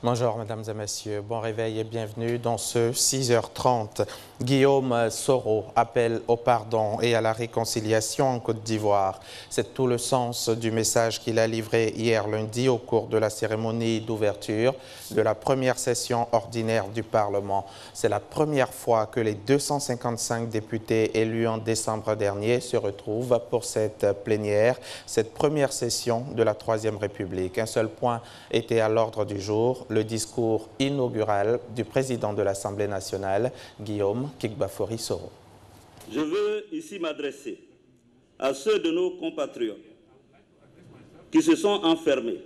Bonjour mesdames et messieurs, bon réveil et bienvenue dans ce 6h30. Guillaume Soro appelle au pardon et à la réconciliation en Côte d'Ivoire. C'est tout le sens du message qu'il a livré hier lundi au cours de la cérémonie d'ouverture de la première session ordinaire du Parlement. C'est la première fois que les 255 députés élus en décembre dernier se retrouvent pour cette plénière, cette première session de la Troisième République. Un seul point était à l'ordre du jour, le discours inaugural du président de l'Assemblée nationale, Guillaume Kigbafori Soro. Je veux ici m'adresser à ceux de nos compatriotes qui se sont enfermés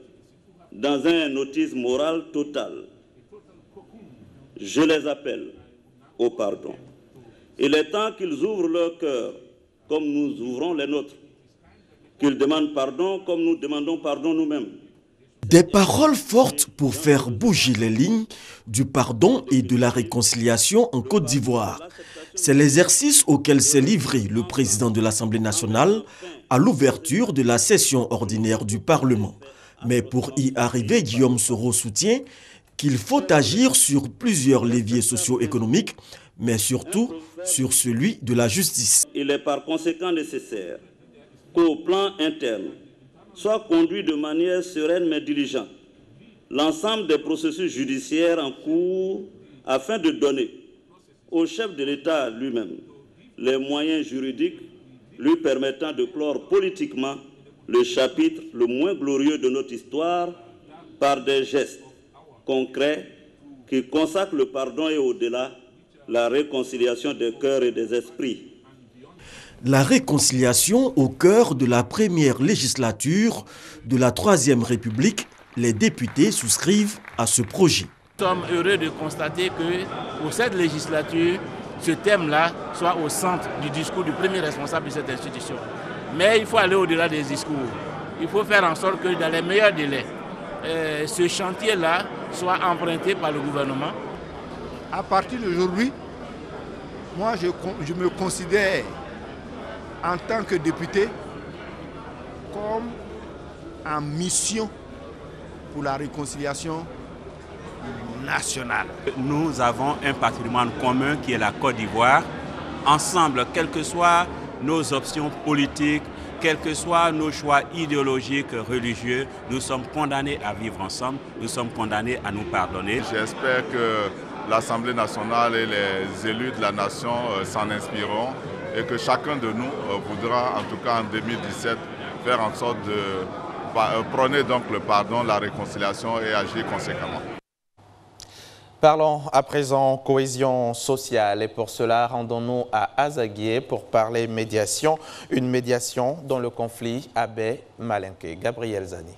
dans un autisme moral total. Je les appelle au pardon. Il est temps qu'ils ouvrent leur cœur comme nous ouvrons les nôtres, qu'ils demandent pardon comme nous demandons pardon nous-mêmes. Des paroles fortes pour faire bouger les lignes du pardon et de la réconciliation en Côte d'Ivoire. C'est l'exercice auquel s'est livré le président de l'Assemblée nationale à l'ouverture de la session ordinaire du Parlement. Mais pour y arriver, Guillaume Soro soutient qu'il faut agir sur plusieurs leviers socio-économiques, mais surtout sur celui de la justice. Il est par conséquent nécessaire qu'au plan interne, soit conduit de manière sereine mais diligente l'ensemble des processus judiciaires en cours afin de donner au chef de l'État lui-même les moyens juridiques lui permettant de clore politiquement le chapitre le moins glorieux de notre histoire par des gestes concrets qui consacrent le pardon et au-delà la réconciliation des cœurs et des esprits. La réconciliation au cœur de la première législature de la Troisième République, les députés souscrivent à ce projet. Nous sommes heureux de constater que pour cette législature, ce thème-là soit au centre du discours du premier responsable de cette institution. Mais il faut aller au-delà des discours. Il faut faire en sorte que dans les meilleurs délais, ce chantier-là soit emprunté par le gouvernement. À partir d'aujourd'hui, moi je me considère en tant que député comme en mission pour la réconciliation nationale. Nous avons un patrimoine commun qui est la Côte d'Ivoire. Ensemble, quelles que soient nos options politiques, quels que soient nos choix idéologiques, religieux, nous sommes condamnés à vivre ensemble, nous sommes condamnés à nous pardonner. J'espère que l'Assemblée nationale et les élus de la nation s'en inspireront et que chacun de nous voudra, en tout cas en 2017, faire en sorte de prôner donc le pardon, la réconciliation et agir conséquemment. Parlons à présent cohésion sociale et pour cela, rendons-nous à Azaguié pour parler médiation, une médiation dont le conflit Abbé Malinké. Gabriel Zani.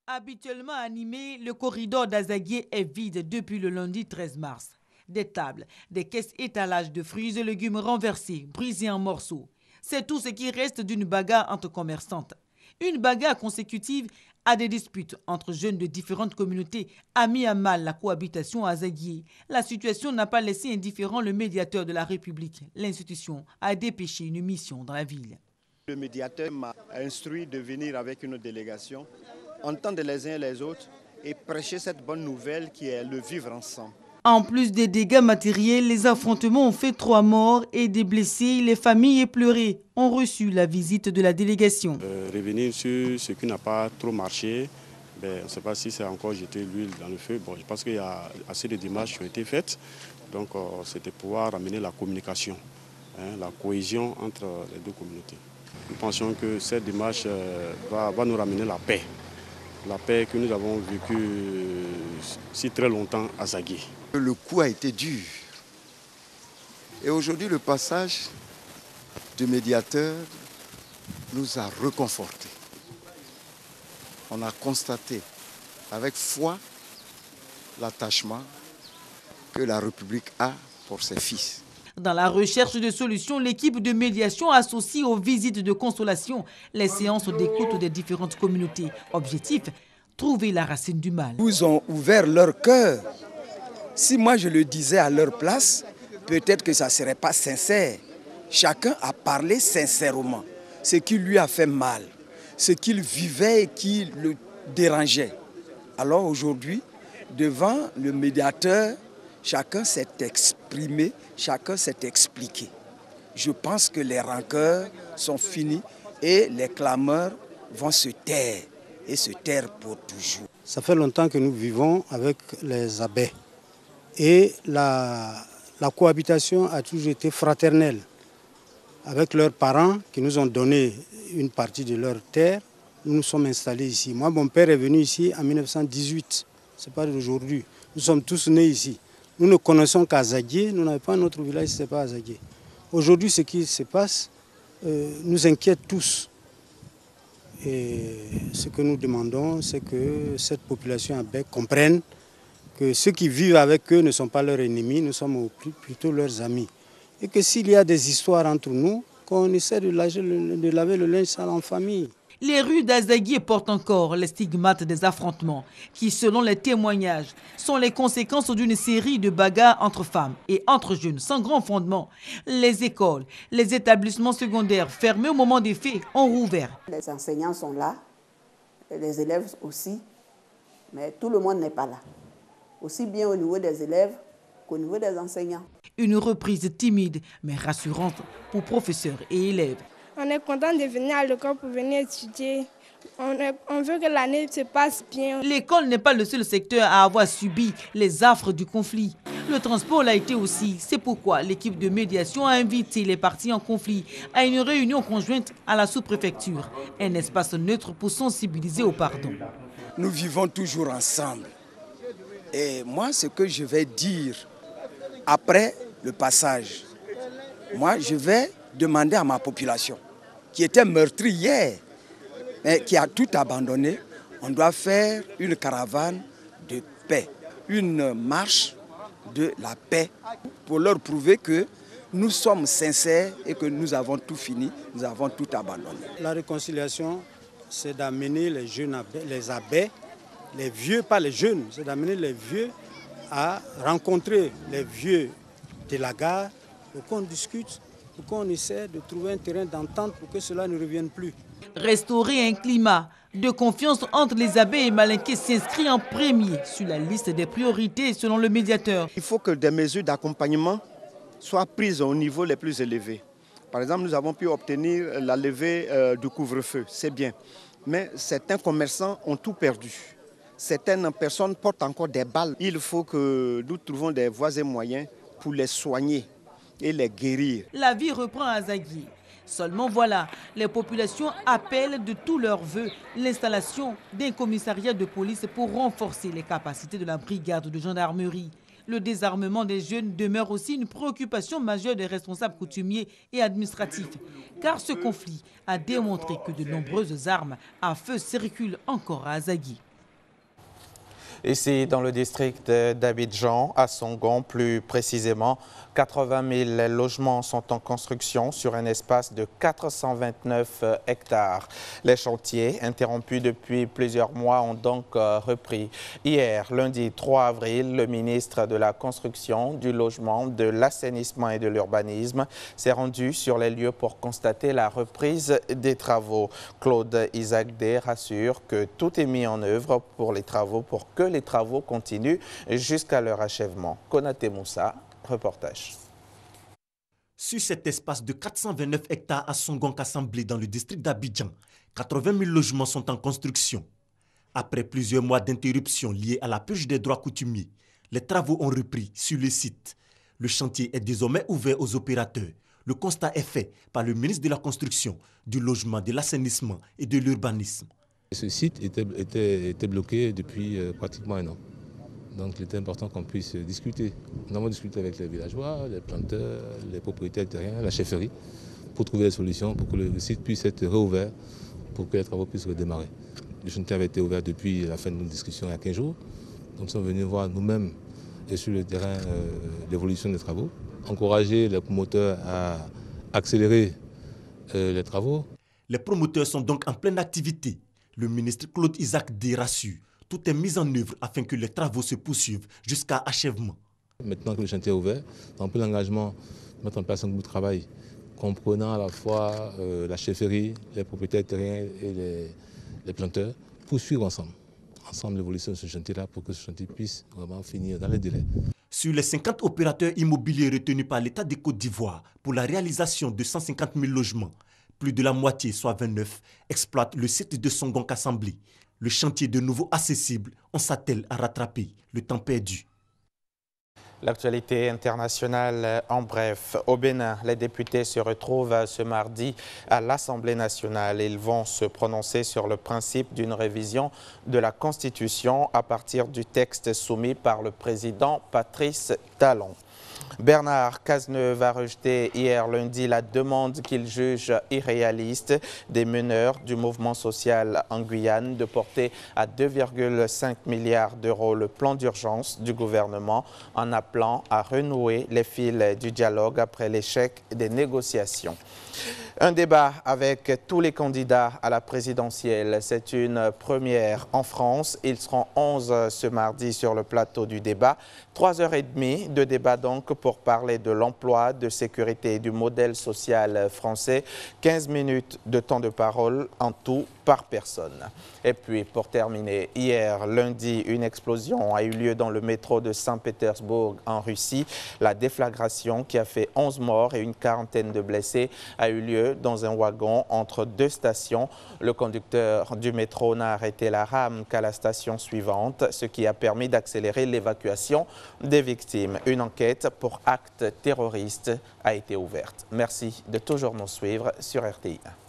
Habituellement animé, le corridor d'Azaguié est vide depuis le lundi 13 mars. Des tables, des caisses étalages de fruits et légumes renversés, brisés en morceaux. C'est tout ce qui reste d'une bagarre entre commerçantes. Une bagarre consécutive à des disputes entre jeunes de différentes communautés a mis à mal la cohabitation à Azaguié. La situation n'a pas laissé indifférent le médiateur de la République. L'institution a dépêché une mission dans la ville. Le médiateur m'a instruit de venir avec une délégation, entendre les uns et les autres et prêcher cette bonne nouvelle qui est le vivre ensemble. En plus des dégâts matériels, les affrontements ont fait 3 morts et des blessés. Les familles éplorées ont reçu la visite de la délégation. Revenir sur ce qui n'a pas trop marché, on ne sait pas si c'est encore jeter l'huile dans le feu. Bon, je pense qu'il y a assez de démarches qui ont été faites. Donc c'était pouvoir amener la communication, la cohésion entre les deux communautés. Nous pensions que cette démarche va nous ramener la paix. La paix que nous avons vécue si très longtemps à Azaguié. Le coup a été dur. Et aujourd'hui, le passage du médiateur nous a reconfortés. On a constaté avec foi l'attachement que la République a pour ses fils. Dans la recherche de solutions, l'équipe de médiation associe aux visites de consolation les séances d'écoute des différentes communautés. Objectif, trouver la racine du mal. Ils ont ouvert leur cœur. Si moi je le disais à leur place, peut-être que ça ne serait pas sincère. Chacun a parlé sincèrement. Ce qui lui a fait mal, ce qu'il vivait et qui le dérangeait. Alors aujourd'hui, devant le médiateur, chacun s'est exprimé, chacun s'est expliqué. Je pense que les rancœurs sont finies et les clameurs vont se taire et se taire pour toujours. Ça fait longtemps que nous vivons avec les abbés et la cohabitation a toujours été fraternelle. Avec leurs parents qui nous ont donné une partie de leur terre, nous nous sommes installés ici. Moi, mon père est venu ici en 1918, ce n'est pas d'aujourd'hui. Nous sommes tous nés ici. Nous ne connaissons qu'Azaguié, nous n'avons pas un autre village, ce n'est pas Azaguié. Aujourd'hui, ce qui se passe nous inquiète tous. Et ce que nous demandons, c'est que cette population abbé comprenne que ceux qui vivent avec eux ne sont pas leurs ennemis, nous sommes plutôt leurs amis. Et que s'il y a des histoires entre nous, qu'on essaie de laver le linge sale en famille. Les rues d'Azaguié portent encore les stigmates des affrontements qui, selon les témoignages, sont les conséquences d'une série de bagarres entre femmes et entre jeunes sans grand fondement. Les écoles, les établissements secondaires fermés au moment des faits ont rouvert. Les enseignants sont là, les élèves aussi, mais tout le monde n'est pas là. Aussi bien au niveau des élèves qu'au niveau des enseignants. Une reprise timide mais rassurante pour professeurs et élèves. On est content de venir à l'école pour venir étudier. On veut que l'année se passe bien. L'école n'est pas le seul secteur à avoir subi les affres du conflit. Le transport l'a été aussi. C'est pourquoi l'équipe de médiation a invité les parties en conflit à une réunion conjointe à la sous-préfecture. Un espace neutre pour sensibiliser au pardon. Nous vivons toujours ensemble. Et moi, ce que je vais dire après le passage, moi, je vais demander à ma population, qui était meurtrie hier, mais qui a tout abandonné, on doit faire une caravane de paix, une marche de la paix, pour leur prouver que nous sommes sincères et que nous avons tout fini, nous avons tout abandonné. La réconciliation, c'est d'amener les jeunes, les abbés, les vieux, pas les jeunes, c'est d'amener les vieux à rencontrer les vieux de la gare pour qu'on discute, pour qu'on essaie de trouver un terrain d'entente pour que cela ne revienne plus. Restaurer un climat de confiance entre les abbés et Malinké s'inscrit en premier sur la liste des priorités selon le médiateur. Il faut que des mesures d'accompagnement soient prises au niveau les plus élevés. Par exemple, nous avons pu obtenir la levée du couvre-feu, c'est bien. Mais certains commerçants ont tout perdu. Certaines personnes portent encore des balles. Il faut que nous trouvions des voies et moyens pour les soigner et les guérir. La vie reprend à Azaguié. Seulement voilà, les populations appellent de tous leurs vœux l'installation d'un commissariat de police pour renforcer les capacités de la brigade de gendarmerie. Le désarmement des jeunes demeure aussi une préoccupation majeure des responsables coutumiers et administratifs. Car ce conflit a démontré que de nombreuses armes à feu circulent encore à Azaguié. Ici, dans le district d'Abidjan, à Songon plus précisément, 80 000 logements sont en construction sur un espace de 429 hectares. Les chantiers, interrompus depuis plusieurs mois, ont donc repris. Hier, lundi 3 avril, le ministre de la Construction, du Logement, de l'Assainissement et de l'Urbanisme s'est rendu sur les lieux pour constater la reprise des travaux. Claude Isaac-Dé rassure que tout est mis en œuvre pour les travaux, pour que les travaux continuent jusqu'à leur achèvement. Konaté Moussa, reportage. Sur cet espace de 429 hectares à Songon-Kassamblé dans le district d'Abidjan, 80 000 logements sont en construction. Après plusieurs mois d'interruption liées à la purge des droits coutumiers, les travaux ont repris sur le site. Le chantier est désormais ouvert aux opérateurs. Le constat est fait par le ministre de la Construction, du Logement, de l'Assainissement et de l'Urbanisme. Ce site était bloqué depuis pratiquement un an. Donc il était important qu'on puisse discuter. Nous avons discuté avec les villageois, les planteurs, les propriétaires terriens, la chefferie, pour trouver des solutions pour que le site puisse être réouvert, pour que les travaux puissent redémarrer. Le chantier avait été ouvert depuis la fin de notre discussion il y a 15 jours. Donc nous sommes venus voir nous-mêmes et sur le terrain l'évolution des travaux, encourager les promoteurs à accélérer les travaux. Les promoteurs sont donc en pleine activité. Le ministre Claude Isaac-Dé rassure. Tout est mis en œuvre afin que les travaux se poursuivent jusqu'à achèvement. Maintenant que le chantier est ouvert, on a pris l'engagement de mettre en place un groupe de travail comprenant à la fois la chefferie, les propriétaires terriens et les planteurs pour suivre ensemble ensemble l'évolution de ce chantier-là pour que ce chantier puisse vraiment finir dans les délais. Sur les 50 opérateurs immobiliers retenus par l'État de Côte d'Ivoire pour la réalisation de 150 000 logements, plus de la moitié, soit 29, exploitent le site de Songonk-Assembly. Le chantier de nouveau accessible, on s'attelle à rattraper le temps perdu. L'actualité internationale en bref. Au Bénin, les députés se retrouvent ce mardi à l'Assemblée nationale. Ils vont se prononcer sur le principe d'une révision de la Constitution à partir du texte soumis par le président Patrice Talon. Bernard Cazeneuve a rejeté hier lundi la demande qu'il juge irréaliste des meneurs du mouvement social en Guyane de porter à 2,5 milliards d'euros le plan d'urgence du gouvernement en appelant à renouer les fils du dialogue après l'échec des négociations. Un débat avec tous les candidats à la présidentielle. C'est une première en France. Ils seront 11 ce mardi sur le plateau du débat. 3h30 de débat donc pour parler de l'emploi, de sécurité et du modèle social français. 15 minutes de temps de parole en tout par personne. Et puis pour terminer, hier lundi, une explosion a eu lieu dans le métro de Saint-Pétersbourg en Russie. La déflagration qui a fait 11 morts et une quarantaine de blessés a eu lieu dans un wagon entre deux stations. Le conducteur du métro n'a arrêté la rame qu'à la station suivante, ce qui a permis d'accélérer l'évacuation des victimes. Une enquête pour acte terroriste a été ouverte. Merci de toujours nous suivre sur RTI1.